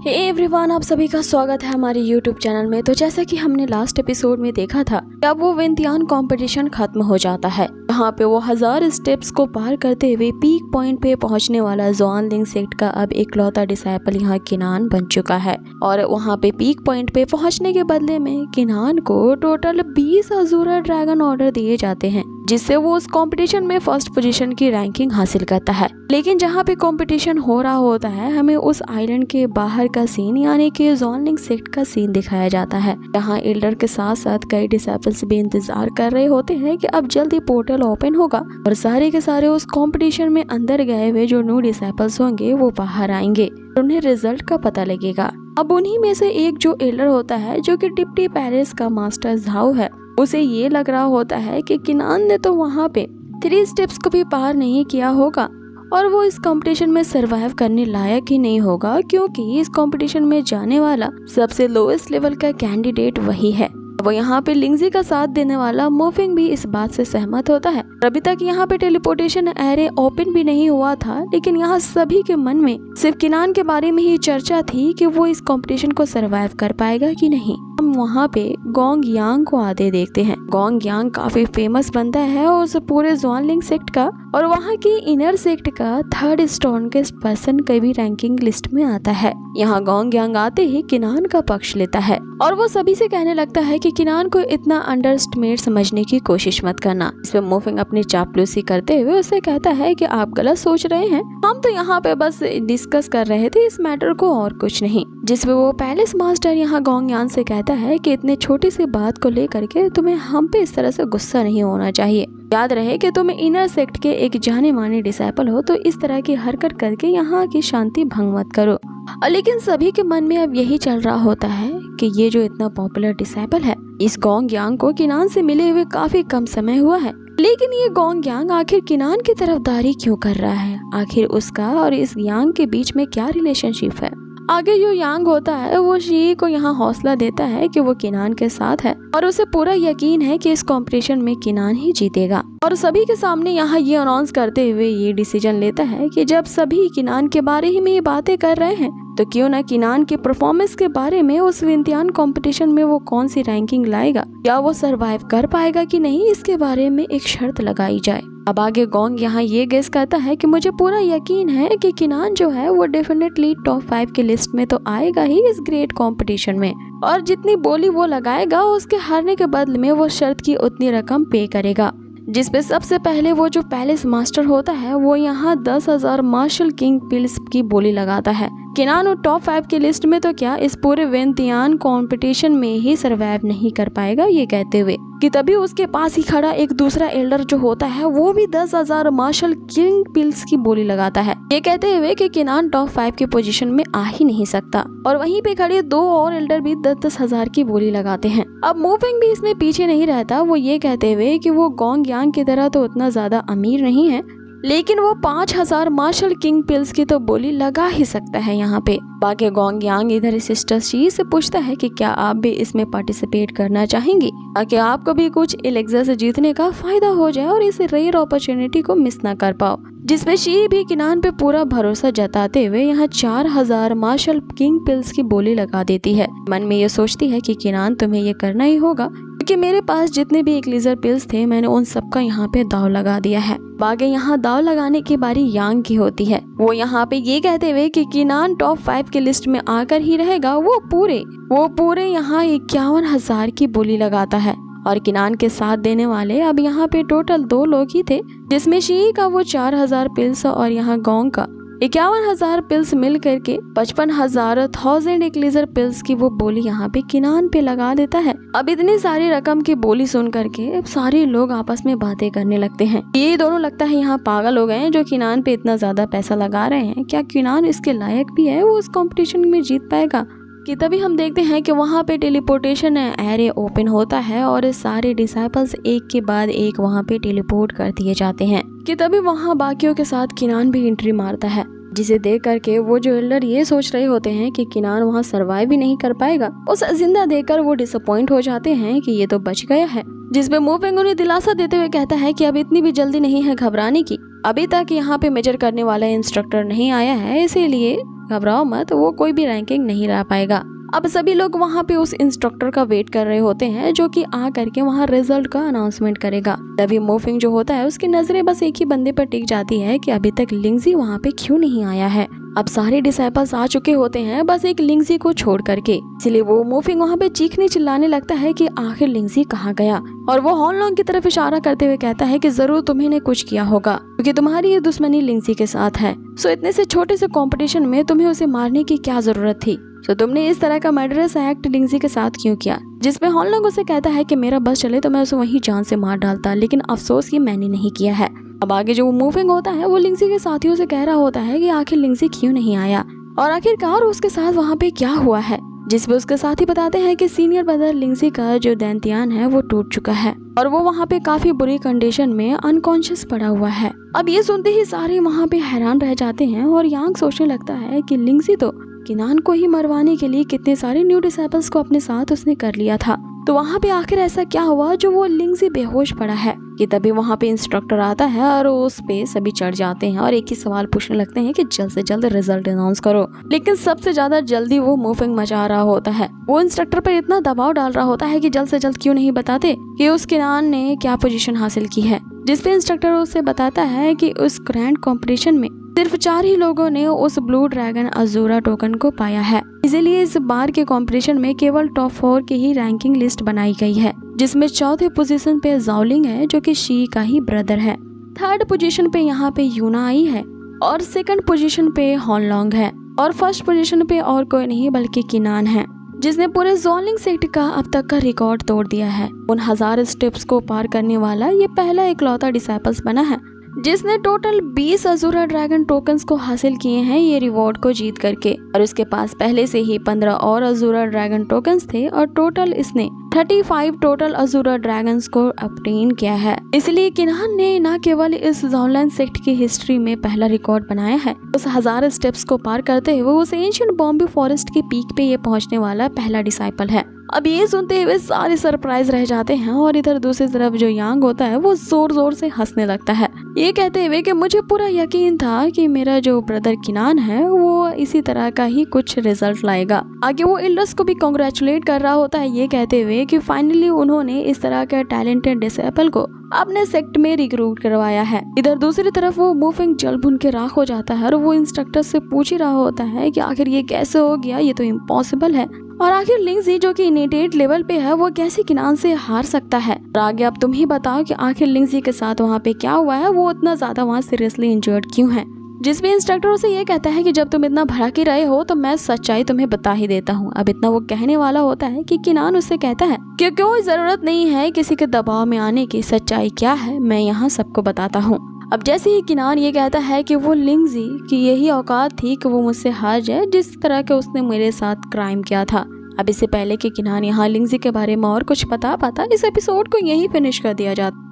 Hey everyone, आप सभी का स्वागत है हमारे YouTube चैनल में। तो जैसा कि हमने लास्ट एपिसोड में देखा था, अब वो विंतियान कंपटीशन खत्म हो जाता है। यहाँ पे वो 1000 स्टेप्स को पार करते हुए पीक पॉइंट पे पहुंचने वाला ज़ुआनलिंग सेक्ट का अब इकलौता डिसाइपल यहाँ किनान बन चुका है। और वहाँ पे पीक पॉइंट पे पहुंचने के बदले में किनान को टोटल 20 अज़ूरा ड्रैगन ऑर्डर दिए जाते हैं, जिससे वो उस कंपटीशन में फर्स्ट पोजीशन की रैंकिंग हासिल करता है। लेकिन जहाँ पे कंपटीशन हो रहा होता है, हमें उस आइलैंड के बाहर का सीन यानी कि ज़ुआनलिंग सेक्ट का सीन दिखाया जाता है। जहाँ एल्डर के साथ साथ कई डिसाइपल्स भी इंतजार कर रहे होते हैं कि अब जल्दी पोर्टल ओपन होगा और सारे के सारे उस कंपटीशन में अंदर गए हुए जो न्यू डिसाइपल्स होंगे वो बाहर आएंगे, उन्हें रिजल्ट का पता लगेगा। अब उन्हीं में से एक जो एल्डर होता है, जो कि टिप्टी पैलेस का मास्टर झाओ है, उसे ये लग रहा होता है कि किनान ने तो वहाँ पे 3 स्टेप्स को भी पार नहीं किया होगा और वो इस कंपटीशन में सरवाइव करने लायक ही नहीं होगा, क्योंकि इस कंपटीशन में जाने वाला सबसे लोएस्ट लेवल का कैंडिडेट वही है। वो यहाँ पे लिंगजी का साथ देने वाला मोफिंग भी इस बात से सहमत होता है। अभी तक यहाँ पे टेलीपोर्टेशन एरे ओपन भी नहीं हुआ था, लेकिन यहाँ सभी के मन में सिर्फ किनान के बारे में ही चर्चा थी कि वो इस कंपटीशन को सरवाइव कर पाएगा कि नहीं। हम वहाँ पे गोंग यांग को आते देखते हैं। गोंग यांग काफी फेमस बंदा है और उस पूरे ज़ुआनलिंग सेक्ट का और वहाँ की इनर सेक्ट का 3rd स्ट्रॉन्गेस्ट पर्सन के भी रैंकिंग लिस्ट में आता है। यहाँ गोंग यांग आते ही किनान का पक्ष लेता है और वो सभी से कहने लगता है कि किनान को इतना अंडरएस्टिमेट समझने की कोशिश मत करना। इस पे मोफिंग अपनी चापलूसी करते हुए उसे कहता है कि आप गलत सोच रहे हैं, हम तो यहाँ पे बस डिस्कस कर रहे थे इस मैटर को और कुछ नहीं। जिसपे वो पैलेस मास्टर यहाँ गोंग यांग से कहता है कि इतने छोटी सी बात को लेकर के तुम्हें हम पे इस तरह से गुस्सा नहीं होना चाहिए। याद रहे कि तुम इनर सेक्ट के एक जाने माने डिसाइपल हो, तो इस तरह की हरकत करके यहाँ की शांति भंग मत करो। लेकिन सभी के मन में अब यही चल रहा होता है कि ये जो इतना पॉपुलर डिसाइपल है, इस गोंग यांग को किनान से मिले हुए काफी कम समय हुआ है, लेकिन ये गोंग यांग आखिर किनान की तरफदारी क्यों कर रहा है? आखिर उसका और इस यांग के बीच में क्या रिलेशनशिप है? आगे जो यांग होता है वो शी को यहाँ हौसला देता है कि वो किनान के साथ है और उसे पूरा यकीन है कि इस कंपटीशन में किनान ही जीतेगा। और सभी के सामने यहाँ ये अनाउंस करते हुए ये डिसीजन लेता है कि जब सभी किनान के बारे ही में ये बातें कर रहे हैं, तो क्यों ना किनान के परफॉर्मेंस के बारे में उस विंतियान कंपटीशन में वो कौन सी रैंकिंग लाएगा या वो सरवाइव कर पाएगा कि नहीं, इसके बारे में एक शर्त लगाई जाए। अब आगे गोंग यहाँ ये गेस करता है कि मुझे पूरा यकीन है कि किनान जो है वो डेफिनेटली टॉप 5 की लिस्ट में तो आएगा ही इस ग्रेट कंपटीशन में, और जितनी बोली वो लगाएगा उसके हारने के बदले में वो शर्त की उतनी रकम पे करेगा। जिसपे सबसे पहले वो जो पैलेस मास्टर होता है वो यहाँ 10,000 मार्शल किंग पिल्स की बोली लगाता है। किनान और टॉप 5 की लिस्ट में तो क्या, इस पूरे विंतियान कंपटीशन में ही सरवाइव नहीं कर पाएगा, ये कहते हुए कि तभी उसके पास ही खड़ा एक दूसरा एल्डर जो होता है वो भी 10,000 मार्शल किंग पिल्स की बोली लगाता है, ये कहते हुए कि किनान टॉप 5 की पोजीशन में आ ही नहीं सकता। और वहीं पे खड़े 2 और एल्डर भी 10-10 हजार की बोली लगाते हैं। अब मोफिंग भी इसमें पीछे नहीं रहता, वो ये कहते हुए कि वो गोंग यांग की तरह तो उतना ज्यादा अमीर नहीं है, लेकिन वो 5000 मार्शल किंग पिल्स की तो बोली लगा ही सकता है यहाँ पे। बाकी गोंग यांग इधर सिस्टर शी से पूछता है कि क्या आप भी इसमें पार्टिसिपेट करना चाहेंगी, ताकि आपको भी कुछ एलेक्सा से जीतने का फायदा हो जाए और इस रेयर अपॉर्चुनिटी को मिस ना कर पाओ। जिसमें शी भी किनान पे पूरा भरोसा जताते हुए यहाँ 4000 मार्शल किंग पिल्स की बोली लगा देती है। मन में ये सोचती है कि किनान तुम्हें ये करना ही होगा, क्योंकि मेरे पास जितने भी एक्लीजर पिल्स थे मैंने उन सबका यहाँ पे दाव लगा दिया है। बाकी यहाँ दाव लगाने की बारी यांग की होती है। वो यहाँ पे ये कहते हुए कि किनान टॉप 5 की लिस्ट में आकर ही रहेगा, वो पूरे यहाँ 51,000 की बोली लगाता है। और किनान के साथ देने वाले अब यहाँ पे टोटल 2 लोग ही थे, जिसमें शी का वो 4000 पिल्स और यहाँ गोंग का 51,000 पिल्स मिल करके 55,000 एक्लीजर पिल्स की वो बोली यहाँ पे किनान पे लगा देता है। अब इतनी सारी रकम की बोली सुन करके सारे लोग आपस में बातें करने लगते हैं। ये दोनों लगता है यहाँ पागल हो गए हैं जो किनान पे इतना ज्यादा पैसा लगा रहे हैं। क्या किनान इसके लायक भी है, वो उस कंपटीशन में जीत पाएगा? कि तभी हम देखते हैं कि वहाँ पे टेलीपोर्टेशन एरे ओपन होता है और सारे डिसाइपल्स एक के बाद एक वहाँ पे टेलीपोर्ट कर दिए जाते हैं। कि तभी वहाँ बाकियों के साथ किनान भी एंट्री मारता है, जिसे देख करके वो जो एल्डर ये सोच रहे होते हैं कि किनान वहाँ सरवाइव भी नहीं कर पाएगा, उसे जिंदा देखकर वो डिसअपॉइंट हो जाते हैं कि ये तो बच गया है। जिसपे मोफिंग उन्हें दिलासा देते हुए कहता है कि अब इतनी भी जल्दी नहीं है घबराने की, अभी तक यहाँ पे मेजर करने वाला इंस्ट्रक्टर नहीं आया है, इसीलिए घबराओ मत, वो कोई भी रैंकिंग नहीं ला पाएगा। अब सभी लोग वहाँ पे उस इंस्ट्रक्टर का वेट कर रहे होते हैं जो कि आ करके वहाँ रिजल्ट का अनाउंसमेंट करेगा। तभी मोफिंग जो होता है उसकी नजरें बस एक ही बंदे पर टिक जाती है कि अभी तक लिंगजी वहाँ पे क्यों नहीं आया है। अब सारे डिसाइपल्स आ चुके होते हैं बस एक लिंगजी को छोड़ करके, इसलिए वो मोफिंग वहाँ पे चीखने चिल्लाने लगता है कि आखिर लिंगजी कहाँ गया। और वो हॉनलोंग की तरफ इशारा करते हुए कहता है कि जरूर तुम्ही ने कुछ किया होगा क्योंकि तुम्हारी ये दुश्मनी लिंगजी के साथ है। सो इतने से छोटे से कंपटीशन में तुम्हें उसे मारने की क्या जरूरत थी। तो तुमने इस तरह का मर्डरस एक्ट लिंगजी के साथ क्यों किया। जिसपे हॉनलोंग उसे कहता है कि मेरा बस चले तो मैं उसे वहीं जान से मार डालता, लेकिन अफसोस ये मैंने नहीं किया है। अब आगे जो मोफिंग होता है वो लिंगजी के साथियों से कह रहा होता है कि आखिर लिंगजी क्यों नहीं आया और आखिरकार उसके साथ वहाँ पे क्या हुआ है। जिसपे उसके साथी बताते हैं कि सीनियर ब्रदर लिंगजी का जो दैंतियान है वो टूट चुका है और वो वहाँ पे काफी बुरी कंडीशन में अनकॉन्शियस पड़ा हुआ है। अब ये सुनते ही सारे वहाँ पे हैरान रह जाते हैं और यांग सोचने लगता है कि लिंगजी तो किनान को ही मरवाने के लिए कितने सारे न्यू डिसाइपल्स को अपने साथ उसने कर लिया था, तो वहाँ पे आखिर ऐसा क्या हुआ जो वो लिंगजी बेहोश पड़ा है। कि तभी वहाँ पे इंस्ट्रक्टर आता है और उस पे सभी चढ़ जाते हैं और एक ही सवाल पूछने लगते हैं कि जल्द से जल्द रिजल्ट अनाउंस करो। लेकिन सबसे ज्यादा जल्दी वो मोफिंग मचा रहा होता है। वो इंस्ट्रक्टर पर इतना दबाव डाल रहा होता है कि जल्द से जल्द क्यों नहीं बताते कि उस किनान ने क्या पोजीशन हासिल की है। जिसपे इंस्ट्रक्टर उसे बताता है कि उस ग्रैंड कॉम्पिटिशन में सिर्फ 4 ही लोगों ने उस ब्लू ड्रैगन अजूरा टोकन को पाया है, इसीलिए इस बार के कंपटीशन में केवल टॉप 4 की ही रैंकिंग लिस्ट बनाई गई है, जिसमें चौथे पोजीशन पे जाओलिंग है जो कि शी का ही ब्रदर है। थर्ड पोजीशन पे यहाँ पे यूना आई है और सेकंड पोजीशन पे हॉनलोंग है और फर्स्ट पोजीशन पे और कोई नहीं बल्कि किनान है, जिसने पूरे जाओलिंग सेक्ट का अब तक का रिकॉर्ड तोड़ दिया है। उन 1000 स्टेप्स को पार करने वाला ये पहला इकलौता डिसाइपल्स बना है जिसने टोटल 20 अजूरा ड्रैगन टोकन्स को हासिल किए हैं ये रिवॉर्ड को जीत करके, और उसके पास पहले से ही 15 और अजूरा ड्रैगन टोकन्स थे और टोटल इसने 35 टोटल अजूरा ड्रैगन्स को ऑब्टेन किया है। इसलिए किनान ने न केवल इस जाओलिंग सेक्ट की हिस्ट्री में पहला रिकॉर्ड बनाया है, उस 1000 स्टेप्स को पार करते हुए उस एंशिएंट बॉम्बे फॉरेस्ट के पीक पे ये पहुंचने वाला पहला डिसाइपल है। अब ये सुनते हुए सारे सरप्राइज रह जाते हैं और इधर दूसरी तरफ जो यांग होता है वो जोर जोर से हंसने लगता है, ये कहते हुए कि मुझे पूरा यकीन था कि मेरा जो ब्रदर किनान है वो इसी तरह का ही कुछ रिजल्ट लाएगा। आगे वो इल्डस को भी कांग्रेचुलेट कर रहा होता है, ये कहते हुए कि फाइनली उन्होंने इस तरह के टैलेंटेड डिसेबल को अपने सेक्ट में रिक्रूट करवाया है। इधर दूसरी तरफ वो मोफिंग जल भुन के राख हो जाता है और वो इंस्ट्रक्टर से पूछ ही रहा होता है कि आखिर ये कैसे हो गया, ये तो इम्पॉसिबल है, और आखिर लिंगजी जो कि इनेटेड लेवल पे है वो कैसे किनान से हार सकता है। और आगे अब तुम ही बताओ कि आखिर लिंगजी के साथ वहाँ पे क्या हुआ है, वो इतना ज्यादा वहाँ सीरियसली इंजर्ड क्यों है। जिसमें इंस्ट्रक्टर उसे ये कहता है कि जब तुम इतना भड़क ही रहे हो तो मैं सच्चाई तुम्हें बता ही देता हूँ। अब इतना वो कहने वाला होता है कि किनान उससे कहता है कि कोई जरूरत नहीं है किसी के दबाव में आने की, सच्चाई क्या है मैं यहाँ सबको बताता हूँ। अब जैसे ही किनान ये कहता है कि वो लिंगजी की यही औकात थी कि वो मुझसे हार जाए जिस तरह के उसने मेरे साथ क्राइम किया था। अब इससे पहले कि किनान यहाँ लिंगजी के बारे में और कुछ बता पाता, इस एपिसोड को यही फिनिश कर दिया जाता।